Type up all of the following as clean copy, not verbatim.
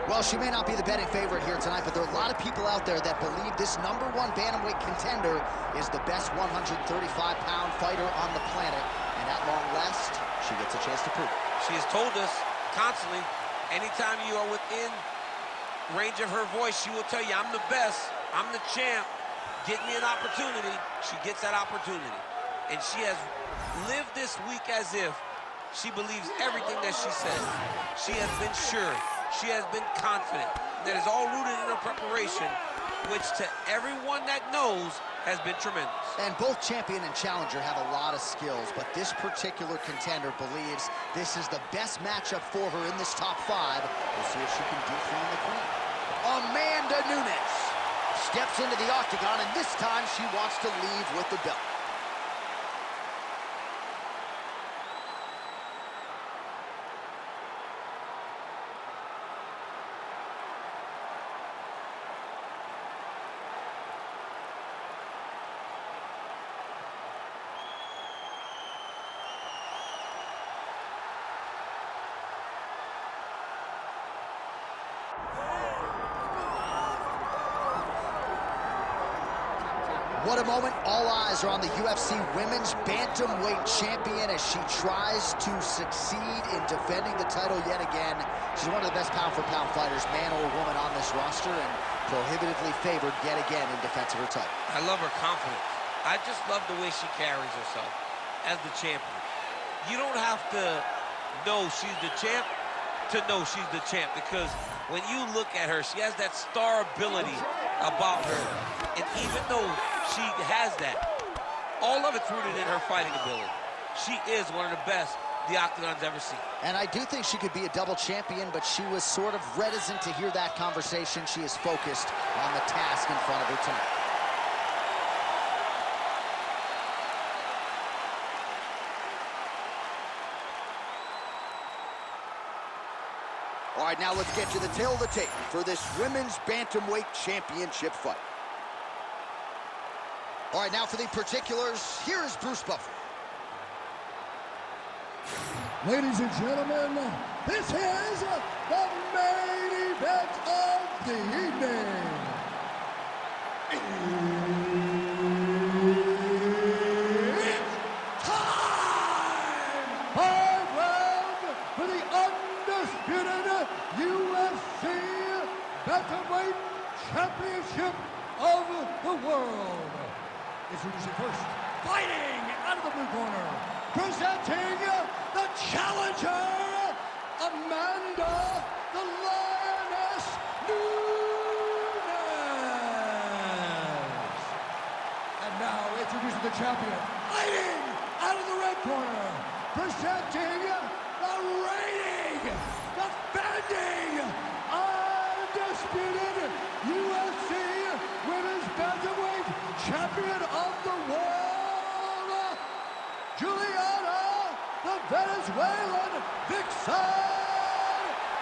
Well, she may not be the betting favorite here tonight, but there are a lot of people out there that believe this #1 bantamweight contender is the best 135-pound fighter on the planet. And at long last, she gets a chance to prove it. She has told us constantly, anytime you are within range of her voice, she will tell you, I'm the best, I'm the champ, get me an opportunity. She gets that opportunity. And she has lived this week as if she believes everything that she says. She has been sure. She has been confident. That is all rooted in her preparation, which to everyone that knows has been tremendous. And both champion and challenger have a lot of skills, but this particular contender believes this is the best matchup for her in this top 5. We'll see if she can dethrone the queen. Amanda Nunes steps into the octagon, and this time she wants to leave with the belt. What a moment. All eyes are on the UFC Women's Bantamweight Champion as she tries to succeed in defending the title yet again. She's one of the best pound-for-pound fighters, man or woman, on this roster, and prohibitively favored yet again in defense of her title. I love her confidence. I just love the way she carries herself as the champion. You don't have to know she's the champ to know she's the champ, because when you look at her, she has that star ability about her. And even though she has that, all of it's rooted in her fighting ability. She is one of the best the Octagon's ever seen. And I do think she could be a double champion, but she was sort of reticent to hear that conversation. She is focused on the task in front of her tonight. All right, now let's get to the tail of the tape for this Women's Bantamweight Championship fight. All right, now for the particulars, here is Bruce Buffer. Ladies and gentlemen, this is the main event of the evening. It's time! 5 rounds for the undisputed UFC Bantamweight Championship of the world. Introducing first, fighting out of the blue corner, presenting the challenger, Amanda the Lioness Nunes. And now introducing the champion, fighting out of the red corner, presenting the reigning, defending, undisputed UFC Women's Bantamweight Champion of the world, Julianna, the Venezuelan Vixen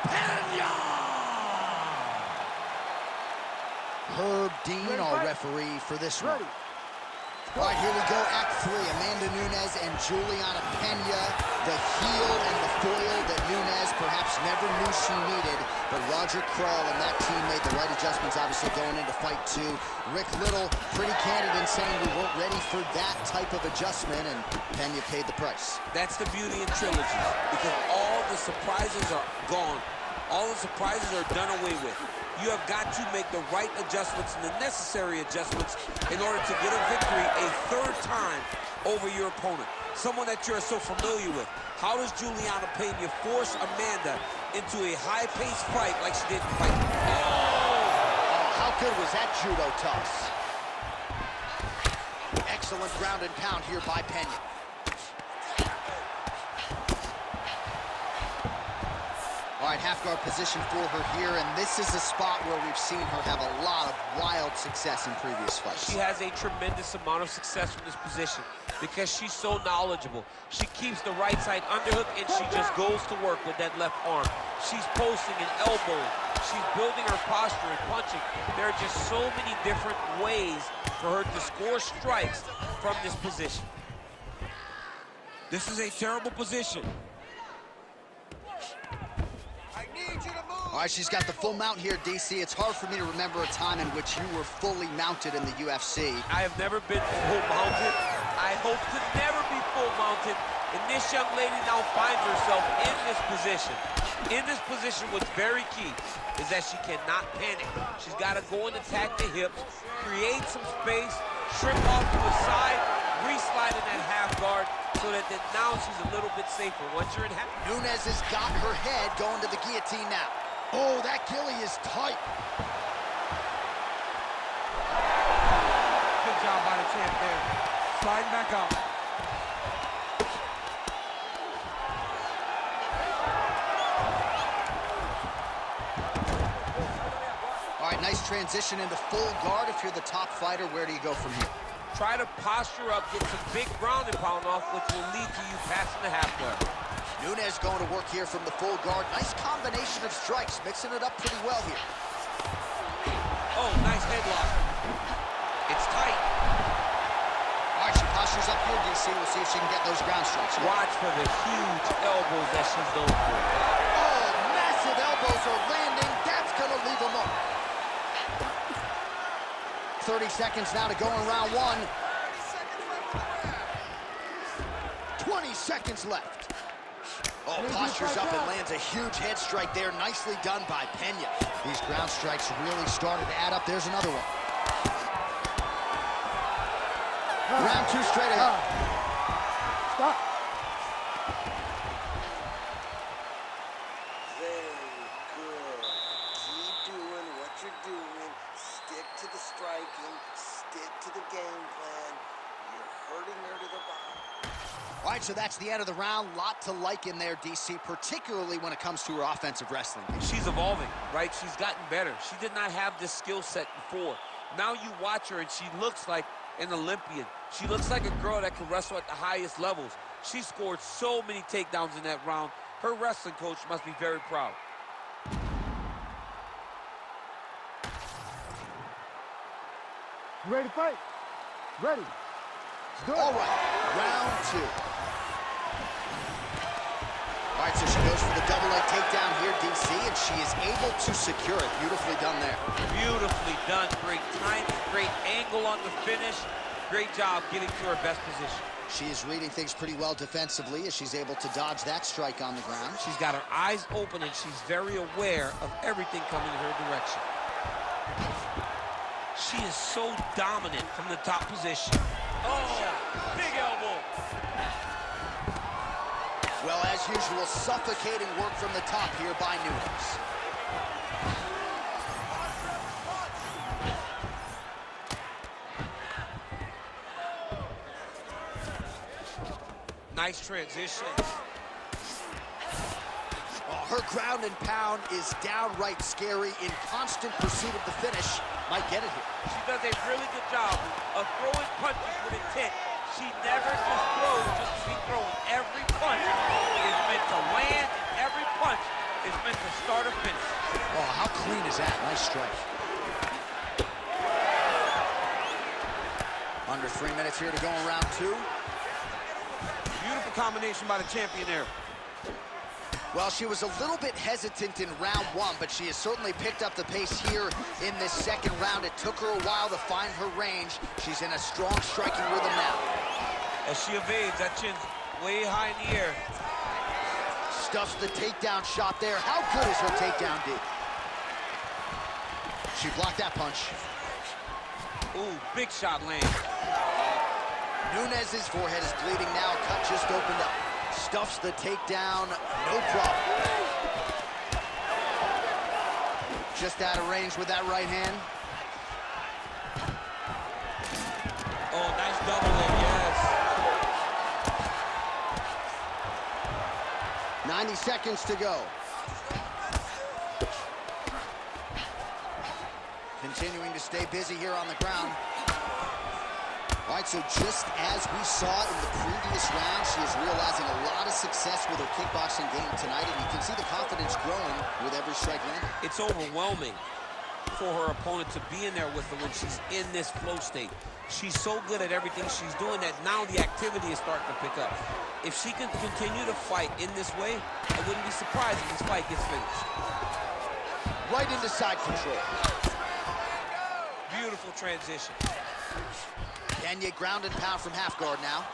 Pena. Herb Dean, our referee for this one. All right, here we go, Act 3. Amanda Nunes and Julianna Pena, the heel and the foil that Nunes perhaps never knew she needed, but Roger Crawl and that team made the right adjustments, obviously, going into fight 2. Rick Little, pretty candid in saying we weren't ready for that type of adjustment, and Pena paid the price. That's the beauty in trilogies, because all the surprises are gone. All the surprises are done away with. You have got to make the right adjustments and the necessary adjustments in order to get a victory a 3rd time over your opponent, someone that you're so familiar with. How does Julianna Pena force Amanda into a high-paced fight like she did in fight? Oh, how good was that judo toss? Excellent ground and pound here by Pena. All right, half guard position for her here, and this is a spot where we've seen her have a lot of wild success in previous fights. She has a tremendous amount of success from this position because she's so knowledgeable. She keeps the right side underhook, and she just goes to work with that left arm. She's posting and elbowing. She's building her posture and punching. There are just so many different ways for her to score strikes from this position. This is a terrible position. I need All right, she's got the full mount here, DC. It's hard for me to remember a time in which you were fully mounted in the UFC. I have never been full mounted. I hope to never be full mounted. And this young lady now finds herself in this position. In this position, what's very key is that she cannot panic. She's got to go and attack the hips, create some space, shrimp off to the side, re-slide in that half guard, so that then now she's a little bit safer. Once you're in half... Nunes has got her head going to the guillotine now. Oh, that gilly is tight. Good job by the champ there. Sliding back out. All right, nice transition into full guard. If you're the top fighter, where do you go from here? Try to posture up, get some big ground and pound off, which will lead to you passing the half guard. Nunes going to work here from the full guard. Nice combination of strikes, mixing it up pretty well here. Oh, nice headlock. It's tight. All right, she postures up here, DC. We'll see if she can get those ground strikes. Watch for the huge elbows that she's known for. Oh, massive elbows are landing. That's going to leave a mark. 30 seconds now to go in round one. 20 seconds left. Oh, postures up and lands a huge head strike there. Nicely done by Pena. These ground strikes really started to add up. There's another one. Round two straight ahead. Stop. Very good. Keep doing what you're doing. Stick to the striking. Stick to the game plan. You're hurting her to the bottom. All right, so that's the end of the round. Lot to like in there, DC, particularly when it comes to her offensive wrestling. She's evolving, right? She's gotten better. She did not have this skill set before. Now you watch her, and she looks like an Olympian. She looks like a girl that can wrestle at the highest levels. She scored so many takedowns in that round. Her wrestling coach must be very proud. You ready to fight? Ready. All right, round two. All right, so she goes for the double leg takedown here, DC, and she is able to secure it. Beautifully done there. Beautifully done. Great timing, great angle on the finish. Great job getting to her best position. She is reading things pretty well defensively as she's able to dodge that strike on the ground. She's got her eyes open, and she's very aware of everything coming her direction. She is so dominant from the top position. Oh, big elbow. Well, as usual, suffocating work from the top here by Nunes. Nice transition. Oh, her ground and pound is downright scary. In constant pursuit of the finish. Might get it here. She does a really good job of throwing punches with intent. She never just throws just to be throwing. Every punch is meant to land. Every punch is meant to start or finish. Oh, how clean is that? Nice strike. Under 3 minutes here to go in round two. Beautiful combination by the champion there. Well, she was a little bit hesitant in round one, but she has certainly picked up the pace here in this second round. It took her a while to find her range. She's in a strong striking rhythm now. As she evades, that chin's way high in the air. Stuffs the takedown shot there. How good is her takedown, D? She blocked that punch. Ooh, big shot lands. Nunes' forehead is bleeding now. Cut just opened up. Stuffs the takedown, no problem. Just out of range with that right hand. Oh, nice double leg, yes. 90 seconds to go. Continuing to stay busy here on the ground. All right, so just as we saw in the previous round, she is realizing a lot of success with her kickboxing game tonight, and you can see the confidence growing with every strike landed. It's overwhelming. for her opponent to be in there with her when she's in this flow state. She's so good at everything she's doing that now the activity is starting to pick up. If she can continue to fight in this way, I wouldn't be surprised if this fight gets finished. Right into side control. Beautiful transition. Pena ground and pound from half guard now.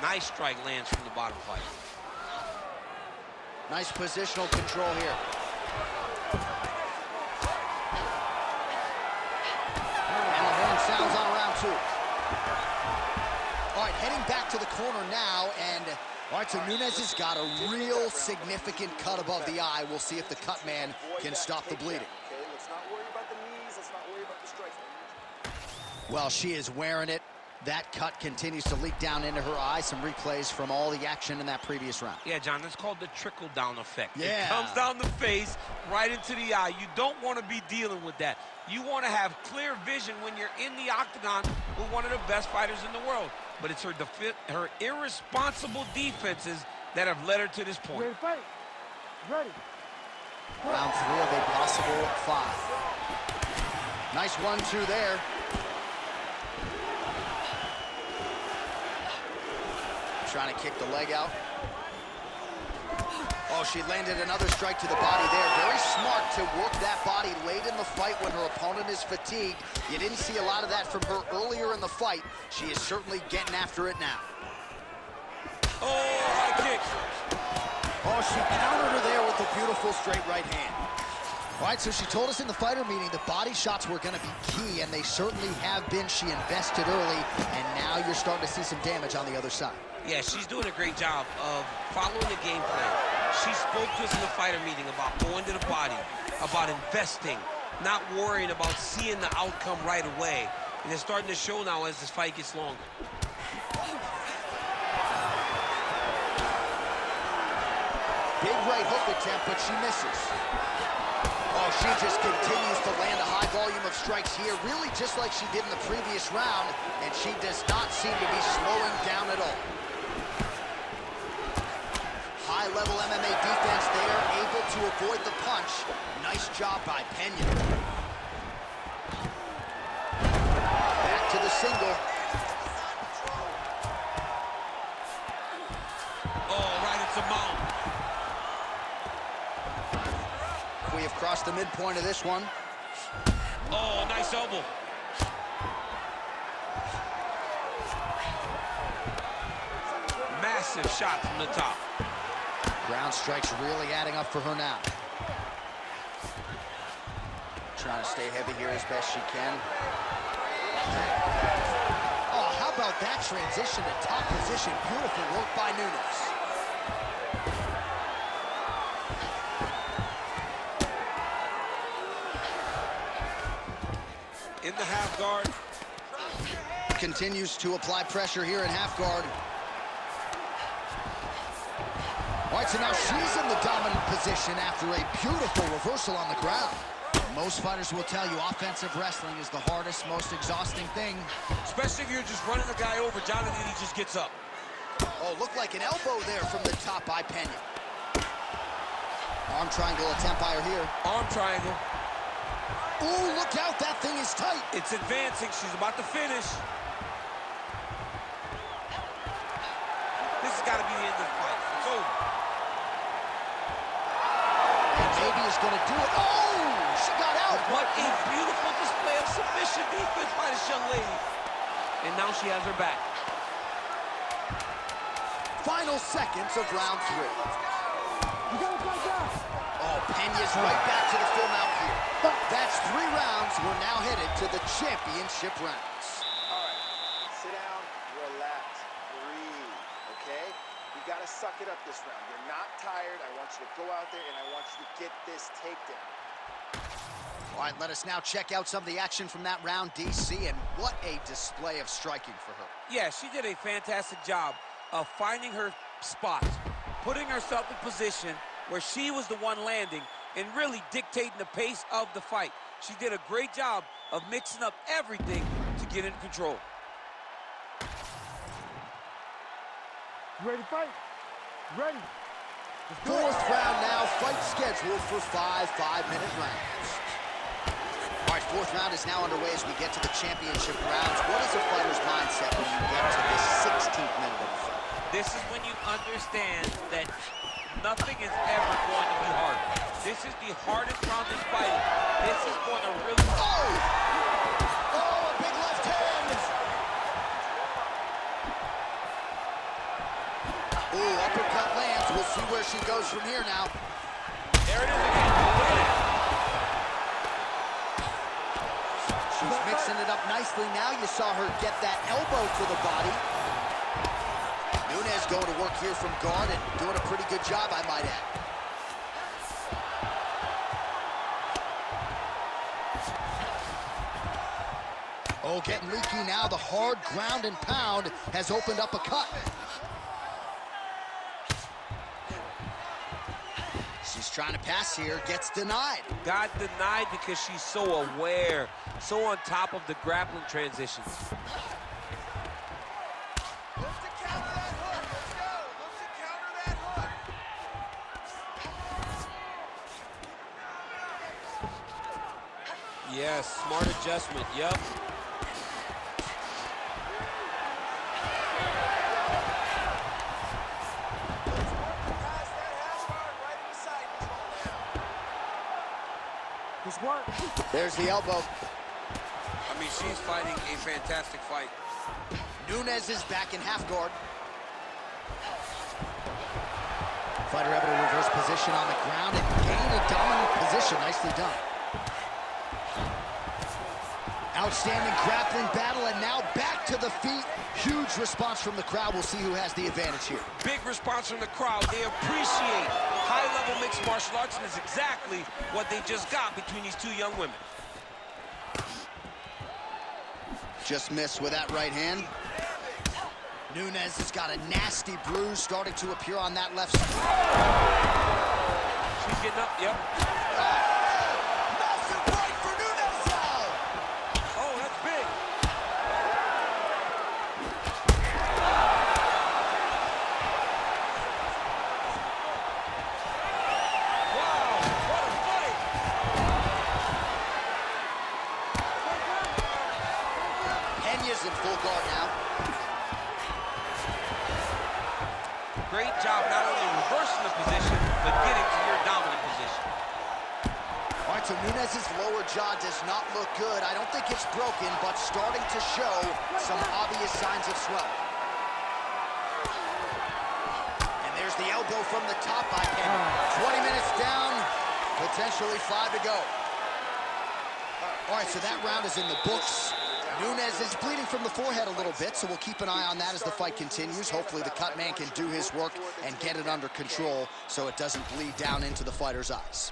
Nice strike lands from the bottom fight. Nice positional control here. And the horn sounds on round 2. All right, heading back to the corner now, and all right, so Nunes has got a real significant cut above the eye. We'll see if the cut man can stop the bleeding. Okay, let's not worry about the knees. Let's not worry about the striking. Well, she is wearing it. That cut continues to leak down into her eye. Some replays from all the action in that previous round. Yeah, John, that's called the trickle-down effect. Yeah. It comes down the face, right into the eye. You don't want to be dealing with that. You want to have clear vision when you're in the octagon with one of the best fighters in the world. But it's her irresponsible defenses that have led her to this point. Ready, fight. Ready. Round 3 of a possible 5. Nice 1-2 there. Trying to kick the leg out. Oh, she landed another strike to the body there. Very smart to work that body late in the fight when her opponent is fatigued. You didn't see a lot of that from her earlier in the fight. She is certainly getting after it now. Oh, high kick. Oh, she countered her there with a beautiful straight right hand. All right, so she told us in the fighter meeting that body shots were going to be key, and they certainly have been. She invested early, and now you're starting to see some damage on the other side. Yeah, she's doing a great job of following the game plan. She spoke to us in the fighter meeting about going to the body, about investing, not worrying about seeing the outcome right away. And it's starting to show now as this fight gets longer. Big right hook attempt, but she misses. Oh, she just continues to land a high volume of strikes here, really just like she did in the previous round, and she does not seem to be slowing down at all. High-level MMA defense there, able to avoid the punch. Nice job by Pena. Back to the single. Oh, right into mount. We have crossed the midpoint of this one. Oh, nice elbow. Massive shot from the top. Ground strikes really adding up for her now. Trying to stay heavy here as best she can. Oh, how about that transition to top position? Beautiful work by Nunes. In the half guard. Continues to apply pressure here in half guard. All right, so now she's in the dominant position after a beautiful reversal on the ground. Most fighters will tell you offensive wrestling is the hardest, most exhausting thing. Especially if you're just running the guy over, Jonathan, he just gets up. Oh, looked like an elbow there from the top by Pena. Arm triangle attempt by her here. Arm triangle. Ooh, look out, that thing is tight. It's advancing, she's about to finish. This has got to be the end of the fight. It's over. And maybe is gonna do it. Oh, she got out. What a beautiful display of submission defense by this young lady. And now she has her back. Final seconds of round 3. You gotta fight down. Oh, Pena's right back to the full mount here. That's 3 rounds. We're now headed to the championship rounds. All right, sit down, relax, breathe, okay? You gotta suck it up this round. You're not tired. I want you to go out there and I want you to get this takedown. All right, let us now check out some of the action from that round, DC, and what a display of striking for her. Yeah, she did a fantastic job of finding her spots, putting herself in position where she was the one landing and really dictating the pace of the fight. She did a great job of mixing up everything to get in control. You ready to fight? Ready. Fourth round now, fight scheduled for 5 5-minute rounds. All right, fourth round is now underway as we get to the championship rounds. What is a fighter's mindset when you get to this 16th minute of the fight? This is when you understand that nothing is ever going to be hard. This is the hardest round in fighting. This is going to really... Oh! Oh, a big left hand! Ooh, uppercut lands. We'll see where she goes from here now. There it is again. Look at it. She's mixing it up nicely now. You saw her get that elbow to the body. Nunes going to work here from guard and doing a pretty good job, I might add. Oh, getting leaky now. The hard ground and pound has opened up a cut. She's trying to pass here, gets denied. Got denied because she's so aware, so on top of the grappling transitions. Look to counter that hook. Let's go. Look to counter that hook. Yes, smart adjustment, yep. There's the elbow. I mean, she's fighting a fantastic fight. Nunes is back in half guard. Fighter able to reverse position on the ground and gain a dominant position. Nicely done. Outstanding grappling battle, and now back to the feet. Huge response from the crowd. We'll see who has the advantage here. Big response from the crowd. They appreciate high-level mixed martial arts, and it's exactly what they just got between these two young women. Just missed with that right hand. Nunes has got a nasty bruise starting to appear on that left side. She's getting up, yep. Massive right for Nunes now. Oh, that's big. Wow, what a fight! Pena's in full guard now. Great job not only reversing the position, but getting to your dominant position. All right, so Nunes' lower jaw does not look good. I don't think it's broken, but starting to show some obvious signs of swelling. And there's the elbow from the top by Pena. 20 minutes down, potentially 5 to go. All right, so that round is in the books. Nunes is bleeding from the forehead a little bit, so we'll keep an eye on that as the fight continues. Hopefully the cut man can do his work and get it under control so it doesn't bleed down into the fighter's eyes.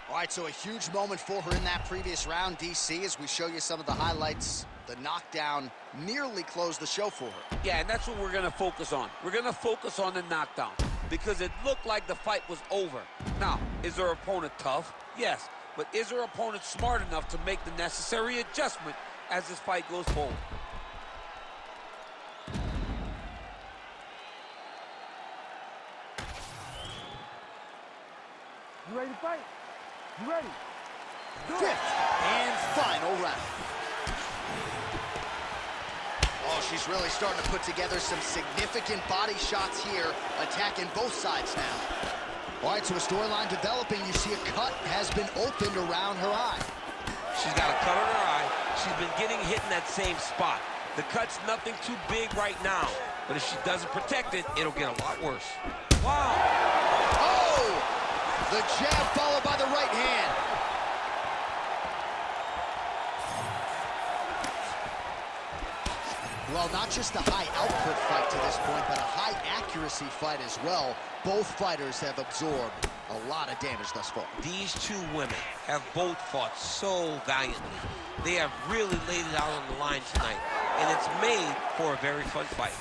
All right, so a huge moment for her in that previous round, DC, as we show you some of the highlights. The knockdown nearly closed the show for her. Yeah, and that's what we're going to focus on. We're going to focus on the knockdown because it looked like the fight was over. Now, is her opponent tough? Yes, but is her opponent smart enough to make the necessary adjustment as this fight goes forward? You ready to fight? You ready? Fifth and final round. Oh, she's really starting to put together some significant body shots here, attacking both sides now. All right, so a storyline developing. You see a cut has been opened around her eye. She's got a cut on her eye. She's been getting hit in that same spot. The cut's nothing too big right now, but if she doesn't protect it, it'll get a lot worse. Wow! Oh! The jab followed by the right hand. Well, not just a high output fight to this point, but a high accuracy fight as well. Both fighters have absorbed a lot of damage thus far. These two women have both fought so valiantly. They have really laid it out on the line tonight, and it's made for a very fun fight.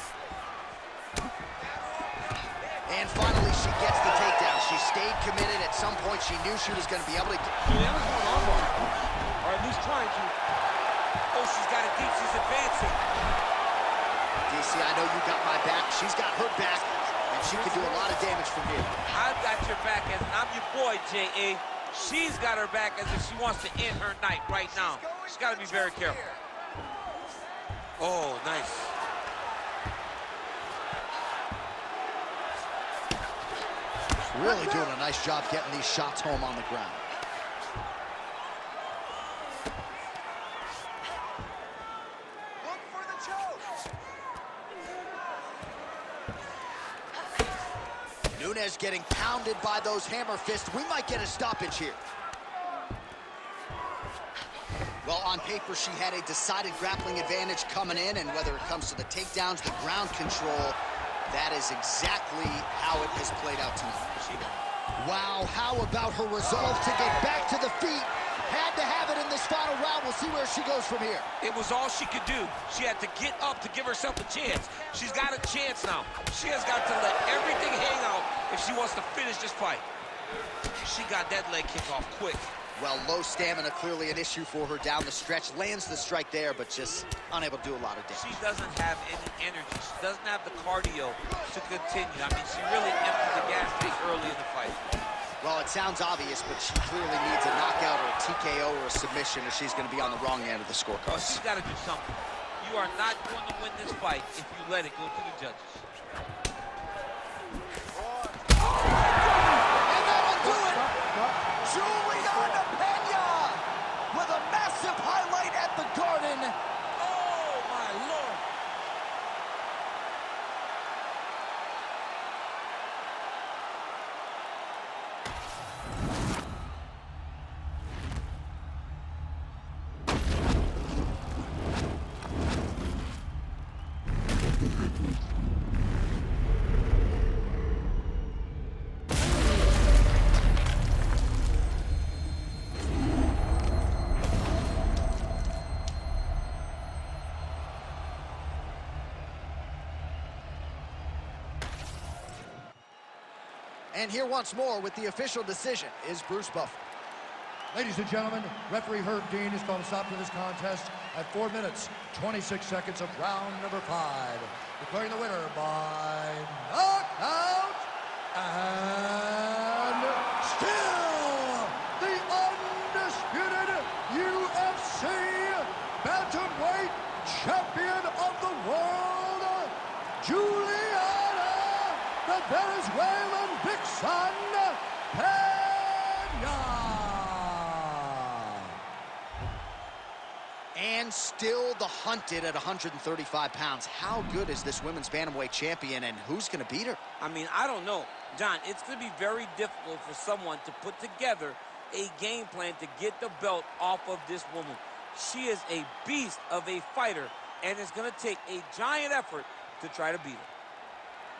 And finally, she gets the takedown. She stayed committed. At some point, she knew she was going to be able to... Julianna's going on one, or at least trying to. Oh, she's got it deep. She's advancing. DC, I know you got my back. She's got her back. And she can do a lot of damage from here. I've got your back as I'm your boy, J.A. She's got her back as if she wants to end her night right now. She's got to be very careful. Oh, nice. Really doing a nice job getting these shots home on the ground. Look for the choke. Nunes getting pounded by those hammer fists. We might get a stoppage here. Well, on paper, she had a decided grappling advantage coming in, and whether it comes to the takedowns, the ground control, that is exactly how it has played out tonight. Wow, how about her resolve to get back to the feet? Had to have it in this final round. We'll see where she goes from here. It was all she could do. She had to get up to give herself a chance. She's got a chance now. She has got to let everything hang out if she wants to finish this fight. She got that leg kick off quick. Well, low stamina, clearly an issue for her down the stretch. Lands the strike there, but just unable to do a lot of damage. She doesn't have any energy. She doesn't have the cardio to continue. I mean, she really emptied the gas tank early in the fight. Well, it sounds obvious, but she clearly needs a knockout or a TKO or a submission, or she's going to be on the wrong end of the scorecard. Well, she's got to do something. You are not going to win this fight if you let it go to the judges. And that'll do it! Julianna Pena with a massive highlight at the Garden. Oh, my Lord. And here once more with the official decision is Bruce Buffer. Ladies and gentlemen, referee Herb Dean has called a stop to this contest at 4 minutes, 26 seconds of round number 5. Declaring the winner by knockout and still the undisputed UFC Bantamweight champion of the world, Julianna, the Venezuelan vixen, Pena. And still the hunted at 135 pounds. How good is this women's bantamweight champion, and who's going to beat her? I mean, I don't know. John, it's going to be very difficult for someone to put together a game plan to get the belt off of this woman. She is a beast of a fighter, and it's going to take a giant effort to try to beat her.